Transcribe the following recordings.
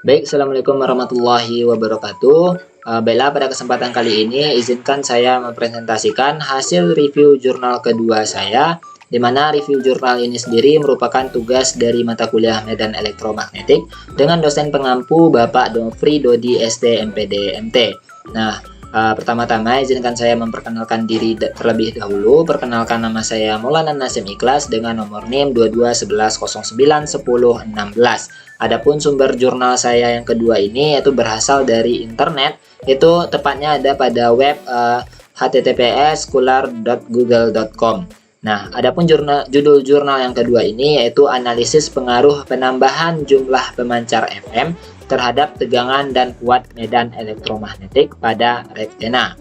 Baik, Assalamualaikum warahmatullahi wabarakatuh. Baiklah, pada kesempatan kali ini izinkan saya mempresentasikan hasil review jurnal kedua saya, di mana review jurnal ini sendiri merupakan tugas dari mata kuliah Medan Elektromagnetik dengan dosen pengampu Bapak Dofri Dodi ST MPD MT. Nah, pertama-tama izinkan saya memperkenalkan diri terlebih dahulu. Perkenalkan, nama saya Maulana Nasim Ikhlas dengan nomor NIM 2211091016. Adapun sumber jurnal saya yang kedua ini yaitu berasal dari internet, itu tepatnya ada pada web https://scholar.google.com. Nah, adapun judul jurnal yang kedua ini yaitu analisis pengaruh penambahan jumlah pemancar FM terhadap tegangan dan kuat medan elektromagnetik pada rektena.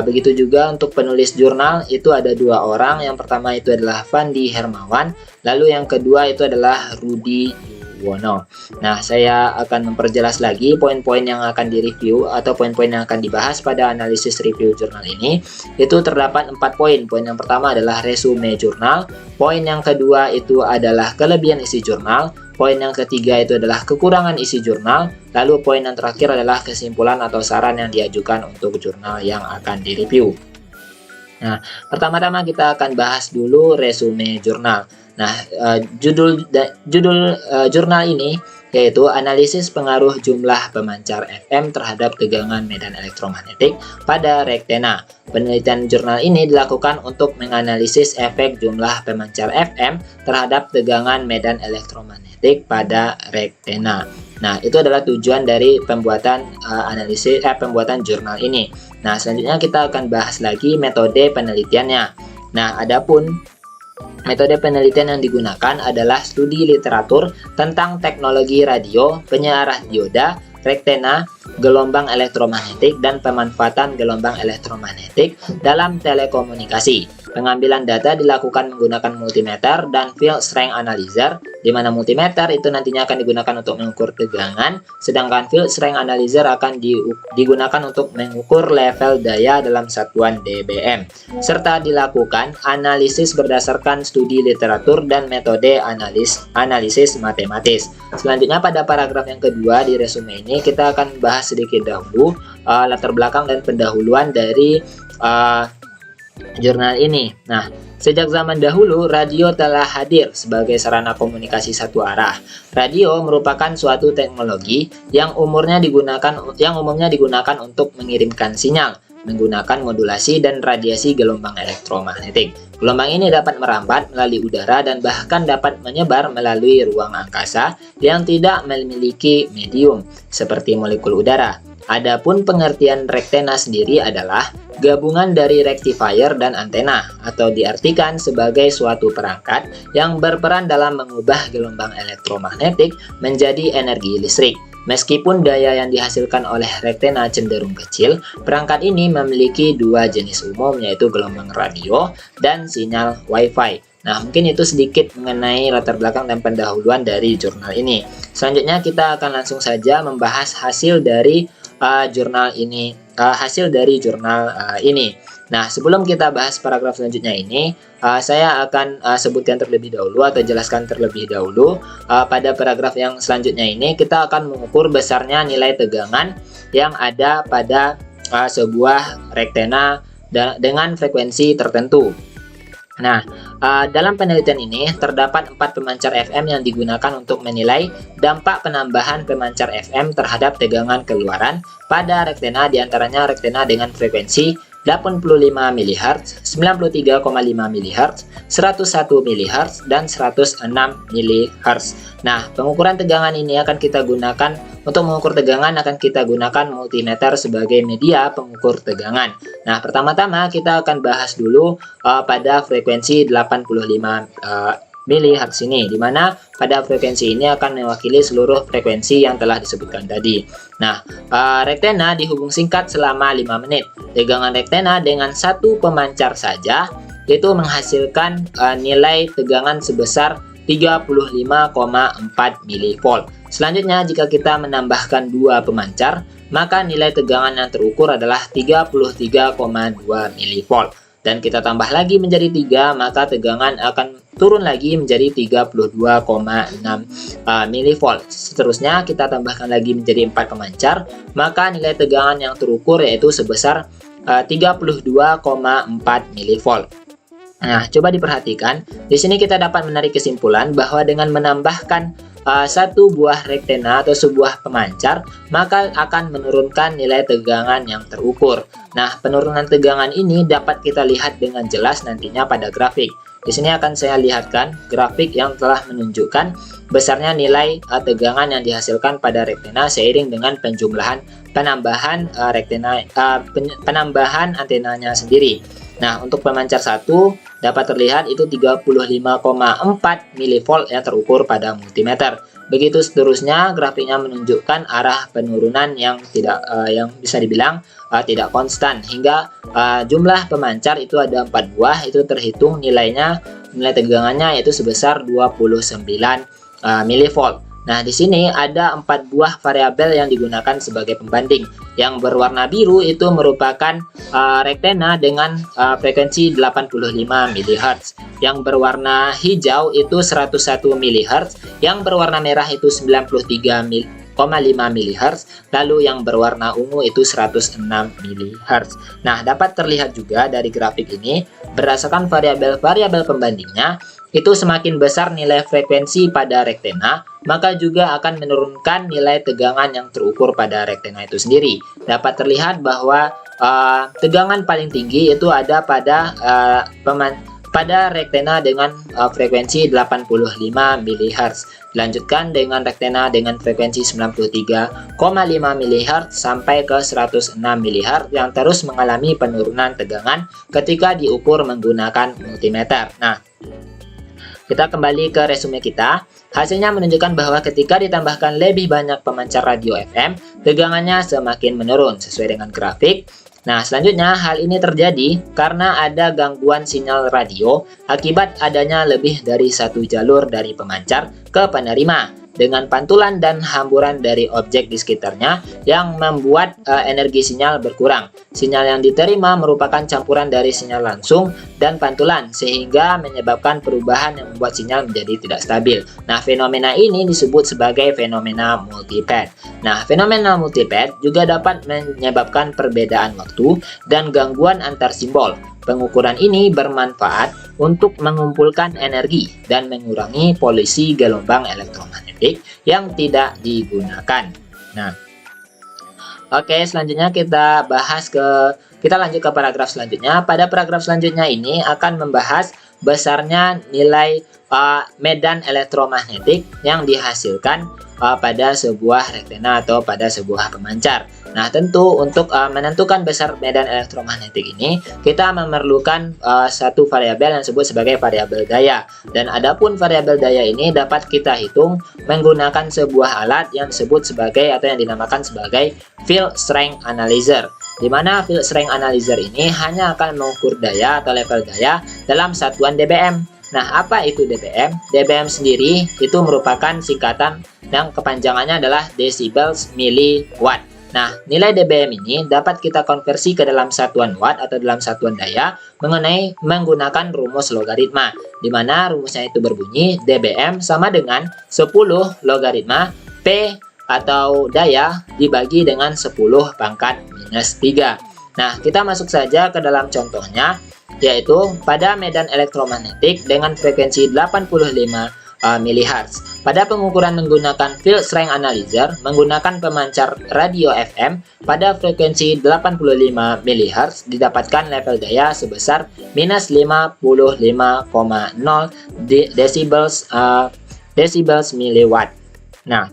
Begitu juga untuk penulis jurnal itu ada dua orang. Yang pertama itu adalah Fandi Hermawan, lalu yang kedua itu adalah Rudi Wono. Nah, saya akan memperjelas lagi poin-poin yang akan direview atau poin-poin yang akan dibahas pada analisis review jurnal ini. Itu terdapat 4 poin. Poin yang pertama adalah resume jurnal, poin yang kedua itu adalah kelebihan isi jurnal, poin yang ketiga itu adalah kekurangan isi jurnal, lalu poin yang terakhir adalah kesimpulan atau saran yang diajukan untuk jurnal yang akan direview. Nah, pertama-tama kita akan bahas dulu resume jurnal. Nah, judul jurnal ini yaitu analisis pengaruh jumlah pemancar FM terhadap tegangan medan elektromagnetik pada rektena. Penelitian jurnal ini dilakukan untuk menganalisis efek jumlah pemancar FM terhadap tegangan medan elektromagnetik pada rektena. Nah, itu adalah tujuan dari pembuatan pembuatan jurnal ini. Nah, selanjutnya kita akan bahas lagi metode penelitiannya. Nah, adapun metode penelitian yang digunakan adalah studi literatur tentang teknologi radio, penyiaran dioda, rektena, gelombang elektromagnetik, dan pemanfaatan gelombang elektromagnetik dalam telekomunikasi. Pengambilan data dilakukan menggunakan multimeter dan field strength analyzer, di mana multimeter itu nantinya akan digunakan untuk mengukur tegangan, sedangkan field strength analyzer akan digunakan untuk mengukur level daya dalam satuan dBm, serta dilakukan analisis berdasarkan studi literatur dan metode analisis matematis. Selanjutnya pada paragraf yang kedua di resume ini kita akan bahas sedikit dahulu latar belakang dan pendahuluan dari jurnal ini. Nah, sejak zaman dahulu radio telah hadir sebagai sarana komunikasi satu arah. Radio merupakan suatu teknologi yang umumnya digunakan untuk mengirimkan sinyal menggunakan modulasi dan radiasi gelombang elektromagnetik. Gelombang ini dapat merambat melalui udara dan bahkan dapat menyebar melalui ruang angkasa yang tidak memiliki medium seperti molekul udara. Adapun pengertian rektena sendiri adalah gabungan dari rectifier dan antena, atau diartikan sebagai suatu perangkat yang berperan dalam mengubah gelombang elektromagnetik menjadi energi listrik. Meskipun daya yang dihasilkan oleh rektena cenderung kecil, perangkat ini memiliki dua jenis umum, yaitu gelombang radio dan sinyal Wi-Fi. Nah, mungkin itu sedikit mengenai latar belakang dan pendahuluan dari jurnal ini. Selanjutnya kita akan langsung saja membahas hasil dari jurnal ini. Nah, sebelum kita bahas paragraf selanjutnya ini, saya akan sebutkan terlebih dahulu atau jelaskan terlebih dahulu. Pada paragraf yang selanjutnya ini kita akan mengukur besarnya nilai tegangan yang ada pada sebuah rektena dengan frekuensi tertentu. Nah, dalam penelitian ini terdapat 4 pemancar FM yang digunakan untuk menilai dampak penambahan pemancar FM terhadap tegangan keluaran pada rektena, diantaranya rektena dengan frekuensi 85 mHz, 93,5 mHz, 101 mHz, dan 106 mHz. Nah, pengukuran tegangan ini akan kita gunakan untuk mengukur tegangan akan kita gunakan multimeter sebagai media pengukur tegangan. Nah, pertama-tama kita akan bahas dulu pada frekuensi 85 mHz ini, di mana pada frekuensi ini akan mewakili seluruh frekuensi yang telah disebutkan tadi. Nah, rektena dihubung singkat selama 5 menit. Tegangan rektena dengan satu pemancar saja itu menghasilkan nilai tegangan sebesar 35,4 mV. Selanjutnya, jika kita menambahkan 2 pemancar, maka nilai tegangan yang terukur adalah 33,2 mV. dan kita tambah lagi menjadi 3, maka tegangan akan turun lagi menjadi 32,6 milivolt. Seterusnya kita tambahkan lagi menjadi 4 pemancar, maka nilai tegangan yang terukur yaitu sebesar 32,4 milivolt. Nah, coba diperhatikan. Di sini kita dapat menarik kesimpulan bahwa dengan menambahkan satu buah rektena atau sebuah pemancar, maka akan menurunkan nilai tegangan yang terukur. Nah, penurunan tegangan ini dapat kita lihat dengan jelas nantinya pada grafik. Di sini akan saya lihatkan grafik yang telah menunjukkan besarnya nilai tegangan yang dihasilkan pada rektena seiring dengan penambahan antenanya sendiri. Nah, untuk pemancar 1 dapat terlihat itu 35,4 milivolt yang terukur pada multimeter. Begitu seterusnya, grafiknya menunjukkan arah penurunan yang yang bisa dibilang tidak konstan hingga jumlah pemancar itu ada 4 buah, itu terhitung nilai tegangannya yaitu sebesar 29 milivolt. Nah, di sini ada 4 buah variabel yang digunakan sebagai pembanding. Yang berwarna biru itu merupakan rektena dengan frekuensi 85 MHz. Yang berwarna hijau itu 101 MHz. Yang berwarna merah itu 93,5 MHz, lalu yang berwarna ungu itu 106 MHz. Nah, dapat terlihat juga dari grafik ini, berdasarkan variabel-variabel pembandingnya, itu semakin besar nilai frekuensi pada rektena, maka juga akan menurunkan nilai tegangan yang terukur pada rektena itu sendiri. Dapat terlihat bahwa tegangan paling tinggi itu ada pada rektena dengan frekuensi 85 MHz. Dilanjutkan dengan rektena dengan frekuensi 93,5 MHz sampai ke 106 MHz yang terus mengalami penurunan tegangan ketika diukur menggunakan multimeter. Nah, kita kembali ke resume kita. Hasilnya menunjukkan bahwa ketika ditambahkan lebih banyak pemancar radio FM, tegangannya semakin menurun sesuai dengan grafik. Nah, selanjutnya hal ini terjadi karena ada gangguan sinyal radio akibat adanya lebih dari satu jalur dari pemancar ke penerima dengan pantulan dan hamburan dari objek di sekitarnya yang membuat energi sinyal berkurang. Sinyal yang diterima merupakan campuran dari sinyal langsung dan pantulan sehingga menyebabkan perubahan yang membuat sinyal menjadi tidak stabil. Nah, fenomena ini disebut sebagai fenomena multipad. Nah, fenomena multipad juga dapat menyebabkan perbedaan waktu dan gangguan antar simbol. Pengukuran ini bermanfaat untuk mengumpulkan energi dan mengurangi polusi gelombang elektromagnetik yang tidak digunakan. Nah, oke, selanjutnya kita lanjut ke paragraf selanjutnya. Pada paragraf selanjutnya ini akan membahas besarnya nilai medan elektromagnetik yang dihasilkan pada sebuah rektena atau pada sebuah pemancar. Nah, tentu untuk menentukan besar medan elektromagnetik ini, kita memerlukan satu variabel yang disebut sebagai variabel daya. Dan adapun variabel daya ini dapat kita hitung menggunakan sebuah alat yang disebut sebagai atau yang dinamakan sebagai field strength analyzer. Di mana field strength analyzer ini hanya akan mengukur daya atau level daya dalam satuan dBm. Nah, apa itu dBm? dBm sendiri itu merupakan singkatan yang kepanjangannya adalah decibels milliwatt. Nah, nilai dBm ini dapat kita konversi ke dalam satuan watt atau dalam satuan daya menggunakan rumus logaritma, di mana rumusnya itu berbunyi dBm sama dengan 10 logaritma P atau daya dibagi dengan 10 pangkat minus 3. Nah, kita masuk saja ke dalam contohnya, yaitu pada medan elektromagnetik dengan frekuensi 85 MHz. Pada pengukuran menggunakan field strength analyzer menggunakan pemancar radio FM pada frekuensi 85 MHz didapatkan level daya sebesar minus 55,0 decibels milliwatt. Nah,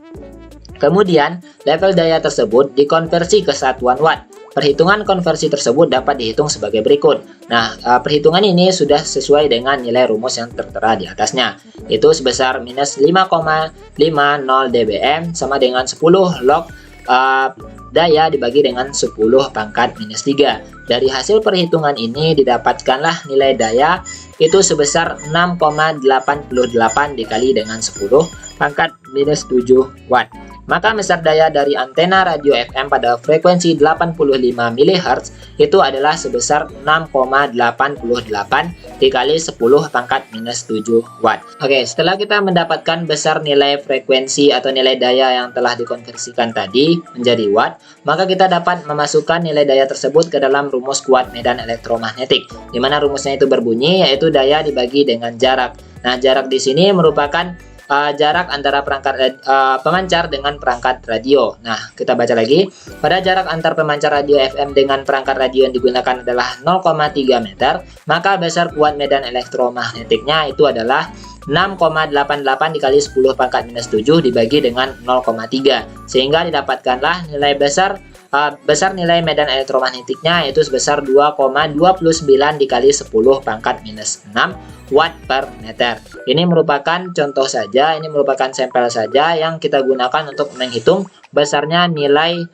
kemudian level daya tersebut dikonversi ke satuan watt. Perhitungan konversi tersebut dapat dihitung sebagai berikut. Nah, perhitungan ini sudah sesuai dengan nilai rumus yang tertera di atasnya. Itu sebesar minus 5,50 dBm sama dengan 10 log daya dibagi dengan 10 pangkat minus 3. Dari hasil perhitungan ini didapatkanlah nilai daya itu sebesar 6,88 dikali dengan 10 pangkat minus 7 watt. Maka besar daya dari antena radio FM pada frekuensi 85 MHz itu adalah sebesar 6,88 dikali 10 pangkat minus 7 watt. Oke, setelah kita mendapatkan besar nilai frekuensi atau nilai daya yang telah dikonversikan tadi menjadi watt, maka kita dapat memasukkan nilai daya tersebut ke dalam rumus kuat medan elektromagnetik, di mana rumusnya itu berbunyi yaitu daya dibagi dengan jarak. Nah, jarak di sini merupakan jarak antara perangkat pemancar dengan perangkat radio. Nah, kita baca lagi. Pada jarak antar pemancar radio FM dengan perangkat radio yang digunakan adalah 0,3 meter, maka besar kuat medan elektromagnetiknya itu adalah 6,88 dikali 10 pangkat minus 7 dibagi dengan 0,3, sehingga didapatkanlah nilai besar nilai medan elektromagnetiknya yaitu sebesar 2,29 dikali 10 pangkat minus 6 watt per meter. Ini merupakan contoh saja, ini merupakan sampel saja yang kita gunakan untuk menghitung besarnya nilai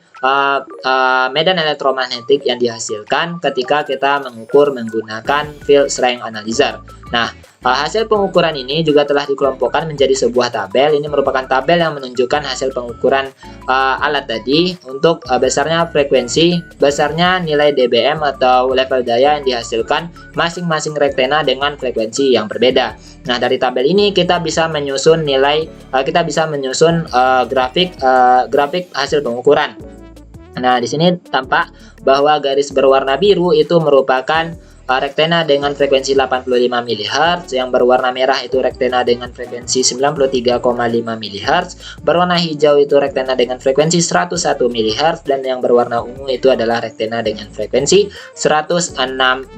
medan elektromagnetik yang dihasilkan ketika kita mengukur menggunakan field strength analyzer. Nah, hasil pengukuran ini juga telah dikelompokkan menjadi sebuah tabel. Ini merupakan tabel yang menunjukkan hasil pengukuran alat tadi untuk besarnya frekuensi, besarnya nilai dBm atau level daya yang dihasilkan masing-masing rektena dengan frekuensi yang berbeda. Nah, dari tabel ini kita bisa menyusun grafik hasil pengukuran. Nah, di sini tampak bahwa garis berwarna biru itu merupakan rektena dengan frekuensi 85 MHz, yang berwarna merah itu rektena dengan frekuensi 93,5 MHz, berwarna hijau itu rektena dengan frekuensi 101 MHz, dan yang berwarna ungu itu adalah rektena dengan frekuensi 106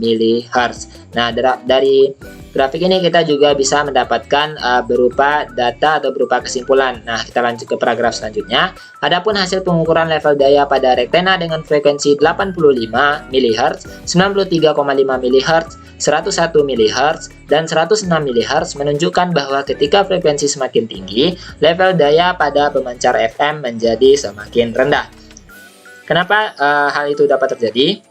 MHz. Nah, dari grafik ini kita juga bisa mendapatkan berupa data atau berupa kesimpulan. Nah, kita lanjut ke paragraf selanjutnya. Adapun hasil pengukuran level daya pada rektena dengan frekuensi 85 MHz, 93,5 MHz, 101 MHz, dan 106 MHz menunjukkan bahwa ketika frekuensi semakin tinggi, level daya pada pemancar FM menjadi semakin rendah. Kenapa hal itu dapat terjadi?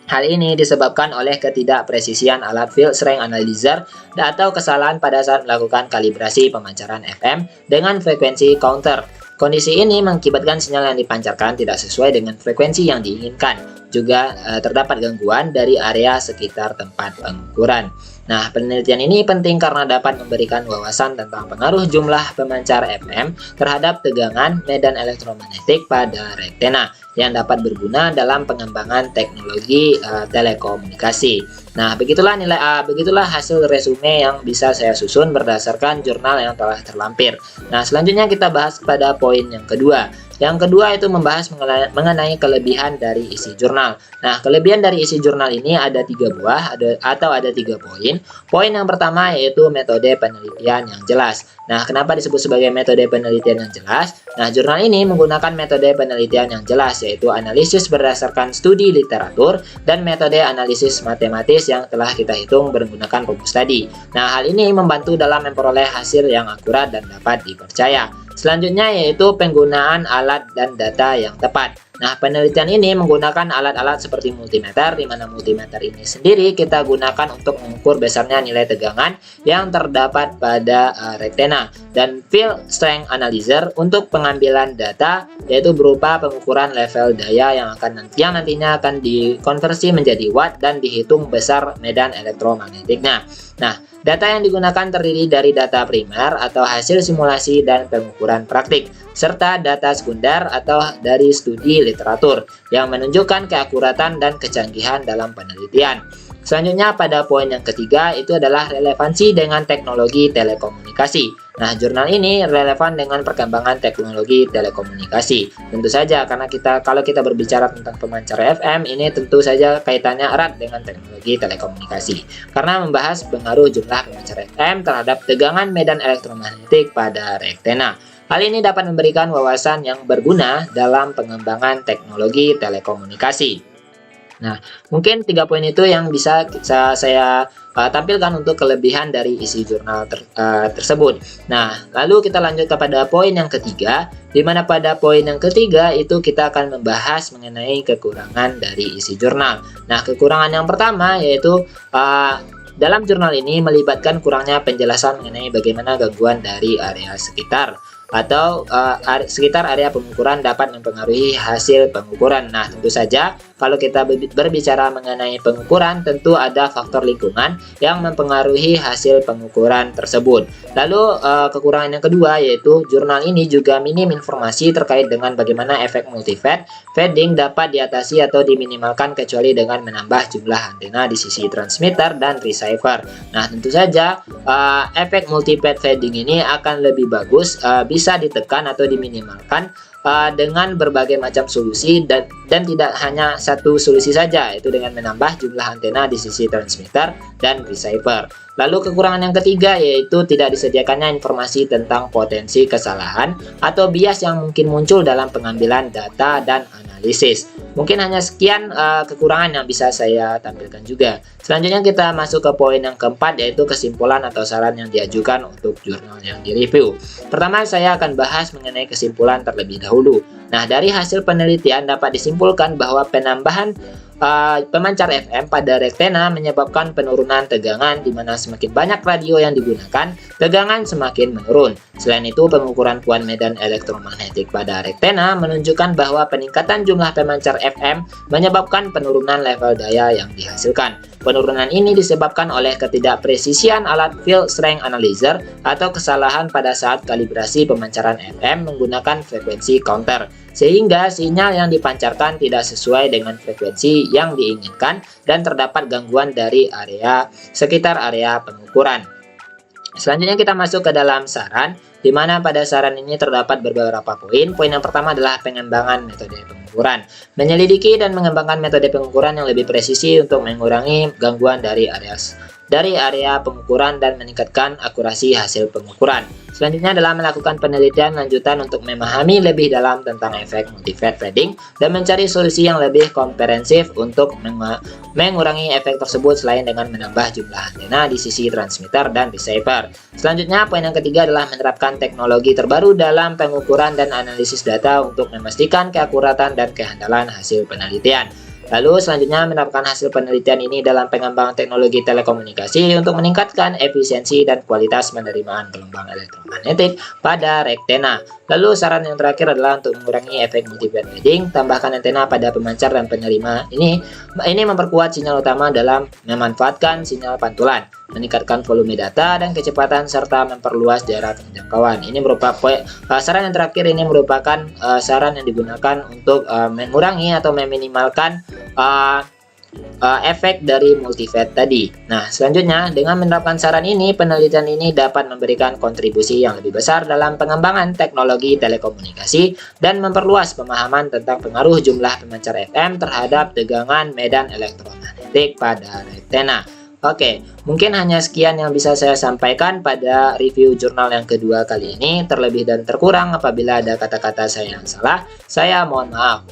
Hal ini disebabkan oleh ketidakpresisian alat field strength analyzer atau kesalahan pada saat melakukan kalibrasi pemancaran FM dengan frekuensi counter. Kondisi ini mengakibatkan sinyal yang dipancarkan tidak sesuai dengan frekuensi yang diinginkan. Juga terdapat gangguan dari area sekitar tempat pengukuran. Nah, penelitian ini penting karena dapat memberikan wawasan tentang pengaruh jumlah pemancar FM terhadap tegangan medan elektromagnetik pada rektena yang dapat berguna dalam pengembangan teknologi telekomunikasi. Nah, begitulah hasil resume yang bisa saya susun berdasarkan jurnal yang telah terlampir. Nah, selanjutnya kita bahas pada poin yang kedua. Yang kedua itu membahas mengenai kelebihan dari isi jurnal. Nah, kelebihan dari isi jurnal ini ada 3 buah, ada 3 poin. Poin yang pertama yaitu metode penelitian yang jelas. Nah, kenapa disebut sebagai metode penelitian yang jelas? Nah, jurnal ini menggunakan metode penelitian yang jelas, yaitu analisis berdasarkan studi literatur dan metode analisis matematis yang telah kita hitung menggunakan rumus tadi. Nah, hal ini membantu dalam memperoleh hasil yang akurat dan dapat dipercaya. Selanjutnya yaitu penggunaan alat dan data yang tepat. Nah, penelitian ini menggunakan alat-alat seperti multimeter, di mana multimeter ini sendiri kita gunakan untuk mengukur besarnya nilai tegangan yang terdapat pada rektena, dan field strength analyzer untuk pengambilan data, yaitu berupa pengukuran level daya yang nantinya akan dikonversi menjadi watt dan dihitung besar medan elektromagnetiknya. Nah, data yang digunakan terdiri dari data primer atau hasil simulasi dan pengukuran praktik, serta data sekunder atau dari studi literatur yang menunjukkan keakuratan dan kecanggihan dalam penelitian. Selanjutnya pada poin yang ketiga itu adalah relevansi dengan teknologi telekomunikasi. Nah, jurnal ini relevan dengan perkembangan teknologi telekomunikasi. Tentu saja karena kalau kita berbicara tentang pemancar FM, ini tentu saja kaitannya erat dengan teknologi telekomunikasi. Karena membahas pengaruh jumlah pemancar FM terhadap tegangan medan elektromagnetik pada rektena. Hal ini dapat memberikan wawasan yang berguna dalam pengembangan teknologi telekomunikasi. Nah, mungkin 3 poin itu yang bisa saya tampilkan untuk kelebihan dari isi jurnal tersebut. Nah, lalu kita lanjut kepada poin yang ketiga, di mana pada poin yang ketiga itu kita akan membahas mengenai kekurangan dari isi jurnal. Nah, kekurangan yang pertama yaitu dalam jurnal ini melibatkan kurangnya penjelasan mengenai bagaimana gangguan dari area sekitar. atau sekitar area pengukuran dapat mempengaruhi hasil pengukuran. Nah, tentu saja kalau kita berbicara mengenai pengukuran, tentu ada faktor lingkungan yang mempengaruhi hasil pengukuran tersebut. Lalu kekurangan yang kedua yaitu jurnal ini juga minim informasi terkait dengan bagaimana efek multifade fading dapat diatasi atau diminimalkan kecuali dengan menambah jumlah antena di sisi transmitter dan receiver. Nah, tentu saja efek multifade fading ini akan lebih bagus bisa ditekan atau diminimalkan dengan berbagai macam solusi dan tidak hanya satu solusi saja, yaitu dengan menambah jumlah antena di sisi transmitter dan receiver. Lalu kekurangan yang ketiga yaitu tidak disediakannya informasi tentang potensi kesalahan atau bias yang mungkin muncul dalam pengambilan data dan analisis. Mungkin hanya sekian kekurangan yang bisa saya tampilkan juga. Selanjutnya kita masuk ke poin yang keempat yaitu kesimpulan atau saran yang diajukan untuk jurnal yang direview. Pertama, saya akan bahas mengenai kesimpulan terlebih dahulu. Nah, dari hasil penelitian dapat disimpulkan bahwa penambahan pemancar FM pada rektena menyebabkan penurunan tegangan di mana semakin banyak radio yang digunakan, tegangan semakin menurun. Selain itu, pengukuran puan medan elektromagnetik pada rektena menunjukkan bahwa peningkatan jumlah pemancar FM menyebabkan penurunan level daya yang dihasilkan. Penurunan ini disebabkan oleh ketidakpresisian alat field strength analyzer atau kesalahan pada saat kalibrasi pemancaran FM menggunakan frekuensi counter, sehingga sinyal yang dipancarkan tidak sesuai dengan frekuensi yang diinginkan dan terdapat gangguan dari area sekitar area pengukuran. Selanjutnya kita masuk ke dalam saran, di mana pada saran ini terdapat beberapa poin. Poin yang pertama adalah pengembangan metode pengukuran. Menyelidiki dan mengembangkan metode pengukuran yang lebih presisi untuk mengurangi gangguan dari area pengukuran dan meningkatkan akurasi hasil pengukuran. Selanjutnya adalah melakukan penelitian lanjutan untuk memahami lebih dalam tentang efek multifade fading dan mencari solusi yang lebih komprehensif untuk mengurangi efek tersebut selain dengan menambah jumlah antena di sisi transmitter dan receiver. Selanjutnya, poin yang ketiga adalah menerapkan teknologi terbaru dalam pengukuran dan analisis data untuk memastikan keakuratan dan kehandalan hasil penelitian. Lalu selanjutnya menerapkan hasil penelitian ini dalam pengembangan teknologi telekomunikasi untuk meningkatkan efisiensi dan kualitas penerimaan gelombang elektromagnetik pada rektena. Lalu saran yang terakhir adalah untuk mengurangi efek multifade fading, tambahkan antena pada pemancar dan penerima ini memperkuat sinyal utama dalam memanfaatkan sinyal pantulan, meningkatkan volume data dan kecepatan serta memperluas daerah penjangkauan. Ini merupakan saran yang terakhir ini merupakan saran yang digunakan untuk mengurangi atau meminimalkan efek dari multifade tadi. Nah, selanjutnya dengan menerapkan saran ini, penelitian ini dapat memberikan kontribusi yang lebih besar dalam pengembangan teknologi telekomunikasi dan memperluas pemahaman tentang pengaruh jumlah pemancar FM terhadap tegangan medan elektromagnetik pada rektena. Oke, mungkin hanya sekian yang bisa saya sampaikan pada review jurnal yang kedua kali ini. Terlebih dan terkurang apabila ada kata-kata saya yang salah, saya mohon maaf.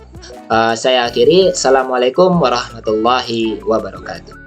Saya akhiri. Assalamualaikum warahmatullahi wabarakatuh.